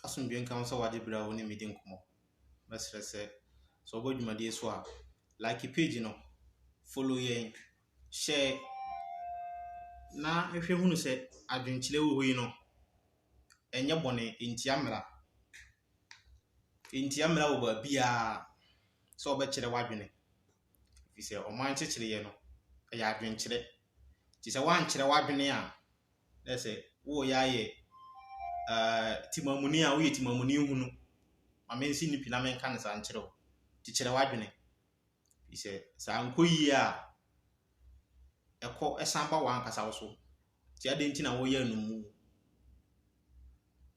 asomdwe nka so wade bra wo ne medi nkomo mesre se so obodwumade so a like page no follow yen share na ehwe hunu se adwenkyele wo hoyi no enye bone entiamra wo ba bia so obekere wadwene fi se oman chekere ye no ya adwenkyele ti se wan kire wadwene a na se wo ya ye timamuni a wo ye timamuni hunu mamensi ni pina men kan sa nkyere wo ti kire wadwene fi se sa nkoyi a eko esamba wan kasa wo so ti adenti na wo ye anumu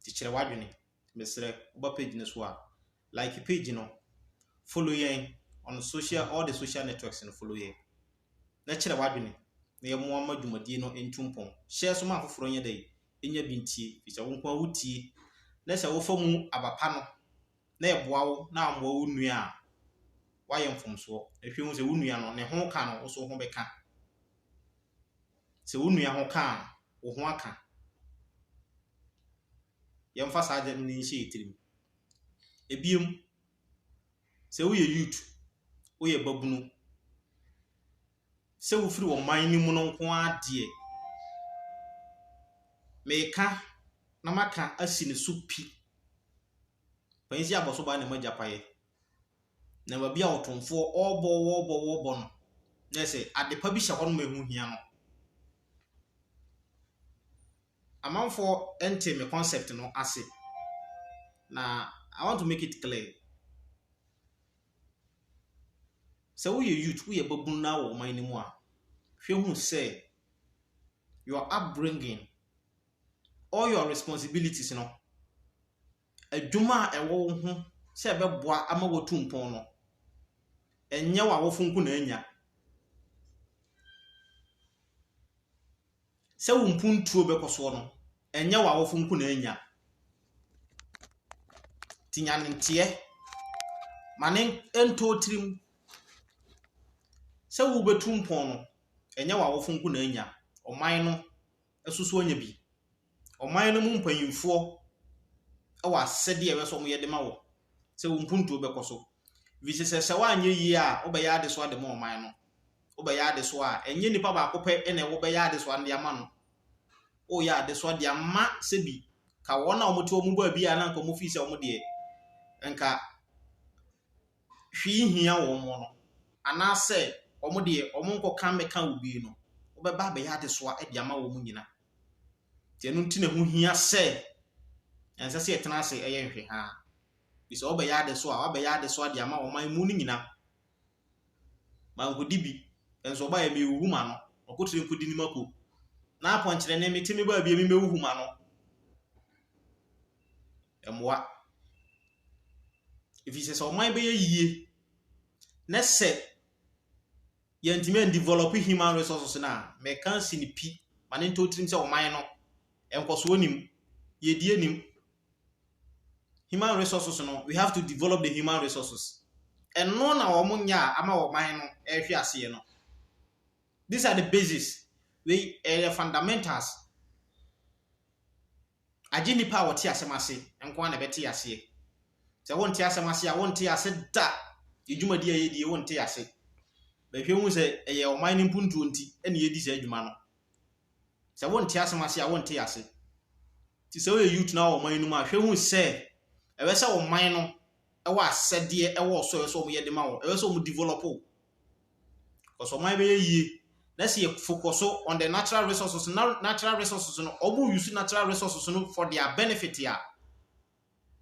ti kire wadwene mesre oba page ne so a like page no follow yen on all the social networks and follow yen na kire wadwene na ye mo amadwumadi no entumpon share so ma foforo nya dai enya bintie fi se wo kwa wutie na se wo famu abapa no na eboa wo na amwa wo nua a waye mfomso ehwe hu se wo nua no ne ho ka no wo so ho beka se wo nua ho ka wo ho aka ye mfa sa agye ni nhyɛ etirim ebiem se wo ye youth wo ye babunu se wo firi wo man ni mu no nko ade meka na maka asi ne supi pansi aboso ba ne magyapaye na ba bia otomfo obo no na se adepa bi hye ho no mehu hia no amanfo ente me concept no ase na I want to make it clear so we youth we babun na wo man ni mu a hwe hu say your upbringing all your responsibilities no adwuma ewo hu se beboa ama wotumpon no enye wa wofunku na anya se wo mpuntuo bekoso no enye wa wofunku na anya tinyanentie mane ento trim se wo betumpon no enye wa wofunku na anya oman no esusu anya bi oman no mu mpanyimfo ewa sede e weso mo yede ma wo se wo mpuntuo bekoso visi se wanye yi a obeya ade so ade mo oman no obeya ade so a enye nipa ba akopɛ ene wo beya ade so ande ama no o ya ade so ade ama se bi ka wona omote omu ba bi a na nka mo fi se omo de nka hwi hia wo mo no ana se omo de omo nko kan meka obi no obeba beya ade so ade ama wo mu nyina ti enu nti na hu hia se ense se etena se eye nhwe ha bisa obeya ade so a obeya ade so ade ama wo man mu ni nyina man ko dibi enso ba ya me wuhu ma no okotire nkodi ni mako na aponkyere ne metimi ba bia me wuhu ma no emwa if you say so man be yie na se yantime develop human resources na me kan sinipi mane nto trim se o man no enkoso onim yedie nim human resources no we have to develop the human resources and no na wo munya ama wo man no ehwe ase no these are the basis we are fundamentals agini pa wo ti asemase enko na beti ase se won ti asemase a won ti ase da edwumadi ayedi won ti ase behwe hu se eye o man mpuntu nti ene yedi se adwuma no se won ti asemase a won ti ase ti se we youth na wo man nu ma hwe hu se ewe se wo man no ewa asede ewo so so mo yede ma wo ewe se mo develop because o man be yie let's see focus on the natural resources no obu use natural resources no for their benefit ya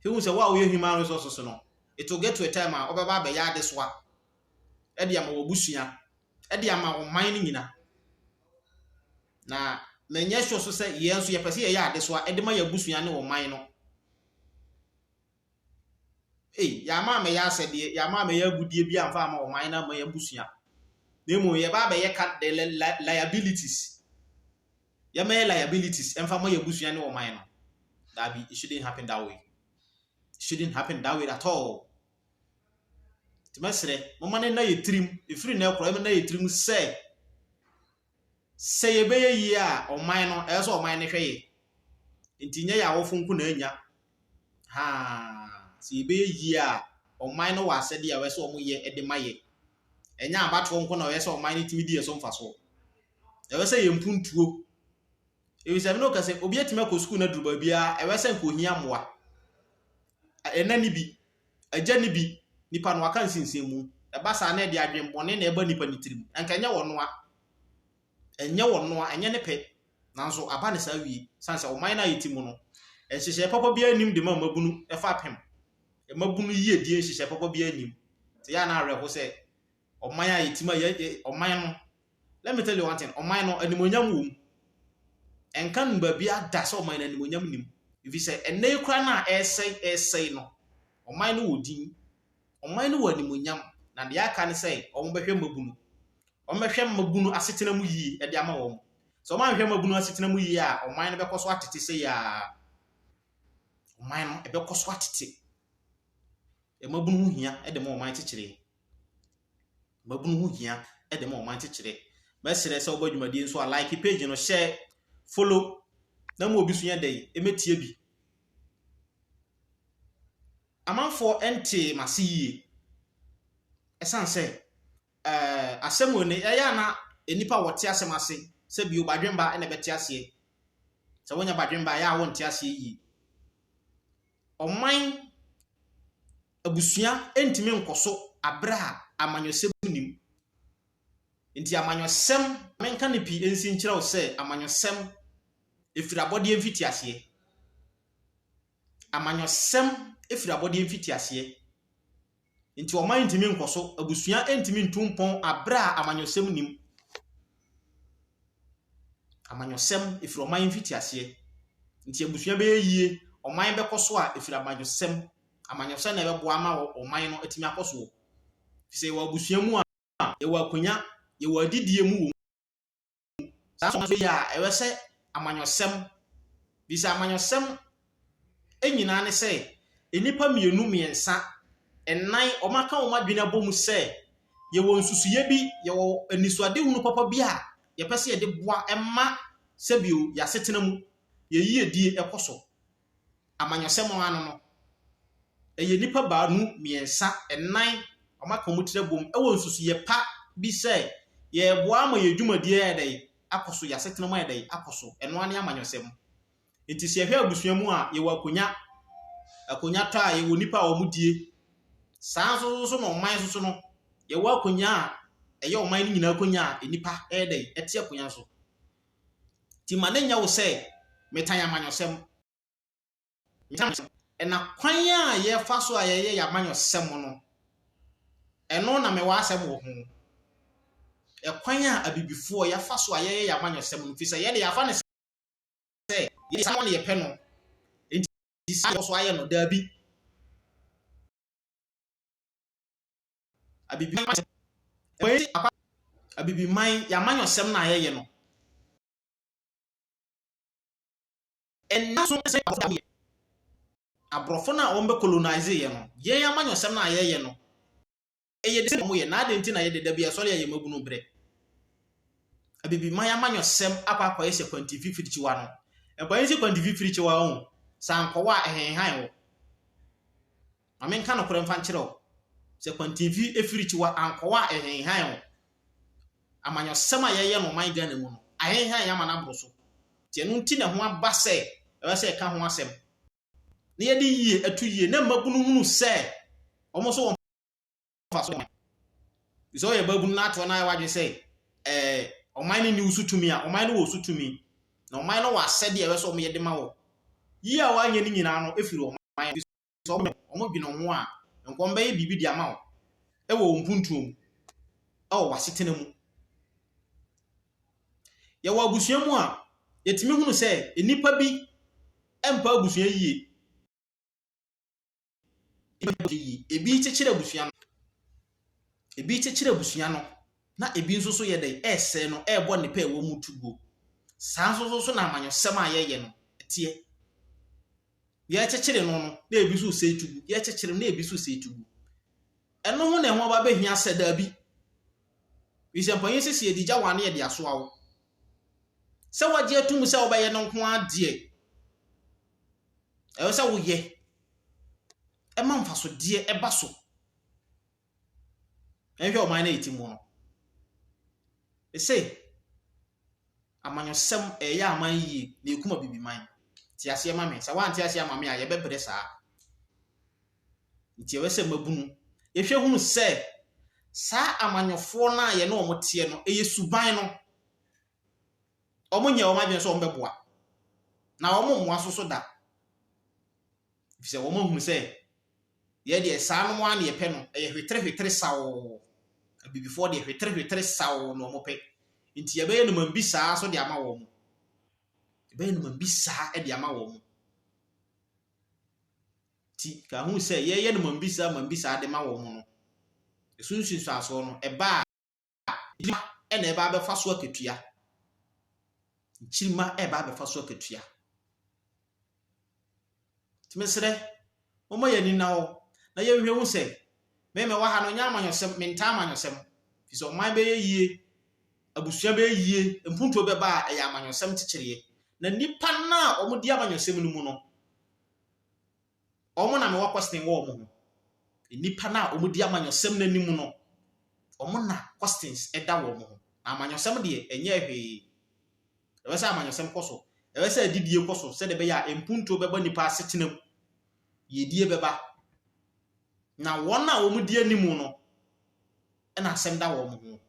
he will say wow you human resources no it will get to a time obaba be ya this one e dia ma wobusua e dia ma wo man ni nyina na menye sure so say ye nso ye pese ye ya this one e de ma ya busua ne wo man no ya ma me ya asede ya ma me ya gudie bi amfa ma wo man na ma ya busua nemo ye ba be ye ka the liabilities ye may liabilities emfa mo ye busua ne wo man no that be it shouldn't happen that way. It shouldn't happen that way at all. Timesre mo man na ye trim efiri na ekoro na ye trim say ye be ye a o man no e so o man ne hwe ye nti nya ya wo funku na anya ha si be yi a oman no wa asede a we se omo ye de maye enya abato nko na we se oman ni timi die so mfa so e we se ye mpuntuo e we se me no ka se obi atime ko school na duruba bia e we se nko hia moa enani bi agya ni bi nipa no aka nsinsin mu e ba sa na de adwenbone na e ba nipa nitirim anka nya wono a enye wono a enye ne pe nanso aba ne sa wi sanse oman na yetimu no ehihye papa bia anim de mabunu e fa pem e mabunu yie die ehihye papa bia anim te ya na areko se oman a yetima oman no let me tell you one thing oman no animonyam wo enka nba bia da se oman na animonyam nim ifi se enne kura na essay no oman no wodin oman no animonyam na de aka ne se omo behwe mabunu omehwe mabunu asetena mu yie e de ama wo so oman hwe mabunu asetena mu yie a oman no bekoso atete se ya oman no e bekoso atete e mabunu hu hia e de ma oman tekere mabunu hu hia e de ma oman tekere mesere se obadwumadi nso a like page no share follow na mo obi sunya dey emetie bi amanfo ente mase yie esan se asemo ne ya na enipa wote asem ase se bi obadwemba na bete ase se wonya badwemba ya wonte ase yi oman abusua entimi nkoso abra amanyosem nim nti amanyosem menka ne pi ensi nkyira wo se amanyosem efirabode emfiti ase amanyosem efirabode emfiti ase nti oman ntimi nkoso abusua entimi ntumpon abra amanyosem nim amanyosem efiri oman emfiti ase nti abusua be yie oman be koso a efiri amanyosem na bebo ama oman no etimi akoso se wa abusua mu a ye wa akonya ye wa didie mu wo sa so ya ewe se amanyosem bisa amanyosem enyina ne se enipa mienu miensa ennan omaka omadwene abomu se ye wo nsusuye bi ye wo anisuade hunu papa bi a ye pese ye de boa emma sebio ya setena mu ye yie die ekoso amanyosem anu no eye nipa baanu miensa ennan omaka omutire bom e wo nsusuye pa bi se ye boa ma ye dwumadie ya dai akoso ya setena mu ya dai akoso eno ane amanyosem enti se hwe abusua mu a ye wa akonya ta ye wo nipa a omudie sanso so no man so no ye wa akonya a eye oman ni nyina akonya a enipa dai ete akonya so ti manenya wo se metan amanyosem ena kwan a ye fa so a ye ya amanyosem no eno na me wa asem wo ho ekwan a abibifo ya fa so a ye ya amanyosem no fi se ye de ya fa ne se ye sa mo ye pe no enti sa so aye no dabi abibi man ya amanyosem na ye no enna so se abrofo na won be colonize ye no ye ya amanyosem na ye no eye de mo ye na ade nti na ye de da bia so le ye mabunu bre abibi man ya amanyosem akwa ye se kwantifi firichiwa no eba yin se kwantifi firichiwa ho sankowa ehenhan wo amenka no kore mfa nkire wo se kwantifi efirichiwa ankowa ehenhan wo amanyosem a ye no man Ghana mu no ahenhan ya mana bro so ti enu nti na ho aba se e se ka ho asem na ye de yie atu yie na mabunu hunu se omo so fa so iso ye babunu na to na wadwe se oman ni usutumi a oman no usutumi na oman no wa asede e we so omo ye de ma wo yi a wanye ni nyina no efiri oman so omo dwene ho a nkomba ye bibi di ama wo e wo mpuntuom e wo wasetena mu ye wo abusua mu a yetimi hunu se enipa bi empa abusua yie ebi chechire abusua no na ebi nso so ye dai ese no ebo ne pa ewo mu tugo saa nso so na amanyosem a ye no etie ye chechire no na ebi so se tugu ye chechire na ebi so se tugu eno ho na ho ba behia seda bi bisempanyin sisi edigya wane ye de aso awo se wagye atum se wo ba ye no ho ade e wo se wo ye ema mfaso de eba so ehwe oman na etimu no say amanyosem eya aman yi na ekuma bibiman ti ase ma me sa wan ti ase ma me a ye bebre saa nti e wese mabunu ehwe hunu se saa amanyofo na ye na omote no eye suban no omonye omadwen so ombeboa na omommoa so da fise omohunu se ye de saa no wan ye pe no eye hwetere sawo abibifo de hwetere sawo no omope nti ye be no mambi saa so de ama wo mu be no mambi saa e de ama wo mu ti ka hu se ye no mambi saa de ma wo mu no esunsun so aso no eba e na eba be fa so aketua nchirima eba be fa so aketua ti mesre omo ye ni na wo na ye hwe hu se me wa ha no nya amanyosem menta amanyosem fi so man be ye yie abusua be yie mpunto be ba e ya amanyosem tikireye na nipa na omo di amanyosem no mu no omo na me wa question wo omo ho nipa na omo di amanyosem na nimu no omo na questions eda wo omo ho na amanyosem de enye hwe e we say amanyosem koso e we say adidie koso se de be ya mpunto be ba nipa asetenam ye die be ba na wona omo di animu no e na asem da wo omo ho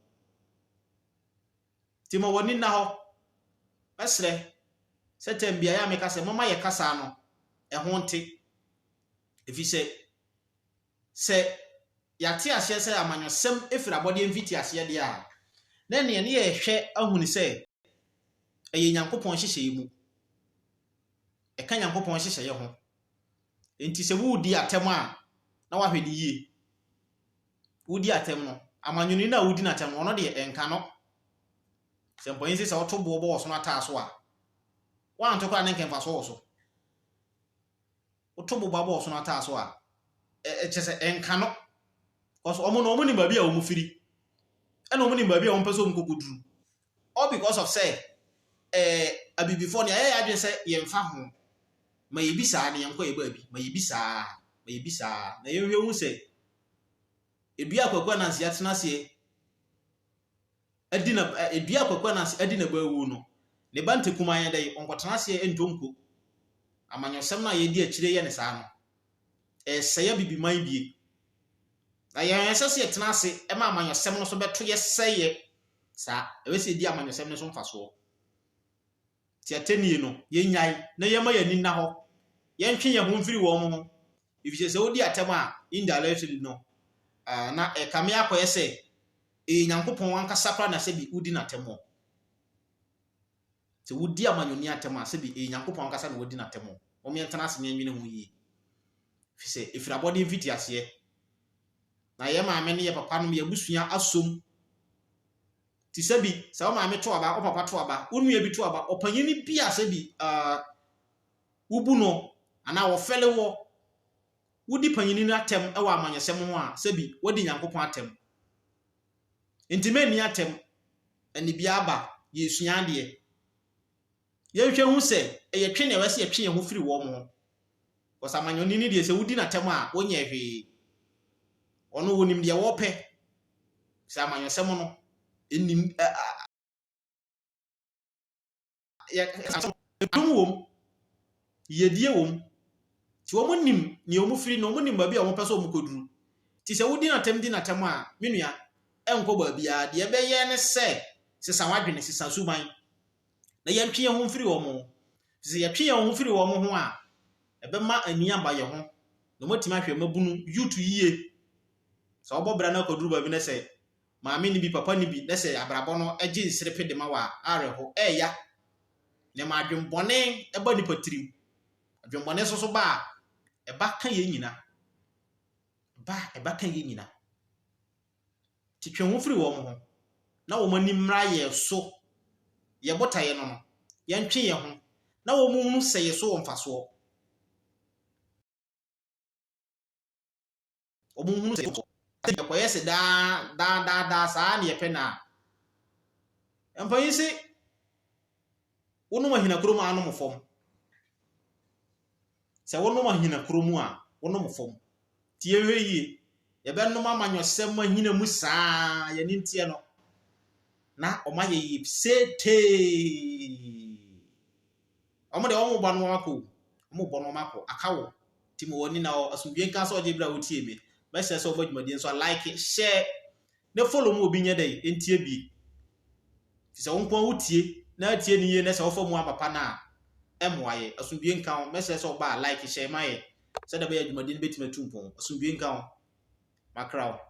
ti mo woni na ho mesre setem bia ya me kase mama ye kasa no e ho nte efi se yate ase se amanyosem efira abode mfiti ase de a na ne ye hwe ahuni se eye nyankopon hyehye mu e ka nyankopon hyehye ye ho enti se wudi atem a na wahwe ni yie wudi atem no amanyoni na wudi na atem no de enka no se mpoyin se oto bo bo so na ta so a wan to kwa ne nkemfa so so oto bo bo so na ta so a chese enka no cause omo no omo ni babi a omo firi e no omo ni babi a omo peso omo kokoduru all because of say abibifo ne aye adwen se ye mfa ho ma ye bisa ne yanko ye babi ma ye bisa na ye hwe hu se edua kwakwa na nsia tena se adina edua kwakwa na adina bawu no ne bante kumaye dai onkotena se entonko amanyosem na ye di akire ye ne saa no seye bibiman bie na ye sese tena se e ma amanyosem no so beto ye seye saa e we se di amanyosem no so mfaso ti atenie no ye nyai na ye ma yani na ho ye ntwe ye ho mfiri wo mo ifise se odi atem a indirectly no na e kame akoye se nyankopon wankasa kra na se bi udi na temo se wudi amanyoni atem a se bi nyankopon wankasa na wudi na temo o me ntana se nyanwene ho yi fise ifira body mfiti ase na ye maame ne ye papa no ye busua asom ti se bi se o maame to aba o papa to aba unu ye bi to aba opanyini bi ase bi ubu no ana wo fele wo wudi panyini no atem e wa amanyesem ho a se bi wodi nyankopon atem intime ni atem ani bia aba ye sua de ye hwe hu se ye twe ne wese ye twe ye ho firi wo mo osamanyoni ni de se wudi na atem a wonye hwe ono wonim de wo pe se amanyesem no enim ya tumwom ye die wom ti wo nim ni o mu firi no mo nim ba bia wo pese o mu koduru ti se wudi na atem di na atem a menua enko ba bia de be ye ne se sesa wadwene sesa suban na ye ntwe ye ho mfiri wo mo se ye twe ye ho mfiri wo mo ho a ebe ma ani amba ye ho no motima hwe mabunu yutu yie so obobra na koduru ba bi ne se maame ni bi papa ni bi ne se abrabo no ege nsrepe de ma wa areho eya ne ma adwembone eba ni patirim adwembone so ba eba kan ye nyina eba kan ye nyina titwe ho firi wo mo ho na wo mani mra ye so ye botaye no ye ntwe ye ho na wo mu hunu se ye so wo mfaso wo mu hunu se ye ko yesi da saa ne ye pe na empayisi wonu mahina kromu anu mfom se wonu mahina kromu a wonu mfom tie hwe yi ye be no mama nyosem ahina mu saa ye ni ntie no na o ma ye sete o mo de o mo ba no akọ o mo bo no makọ akawo timo woni na asumdwe nka so je bra wotie me be se so badwumadi so like share na follow mo obi nye dey entie bi fi se wonko wotie na tie ni ye na se wo fa mu apapa na emoaye asumdwe nka o me se so ba like share maye se da be adwumadi no betima tumpon asumdwe nka o makrawo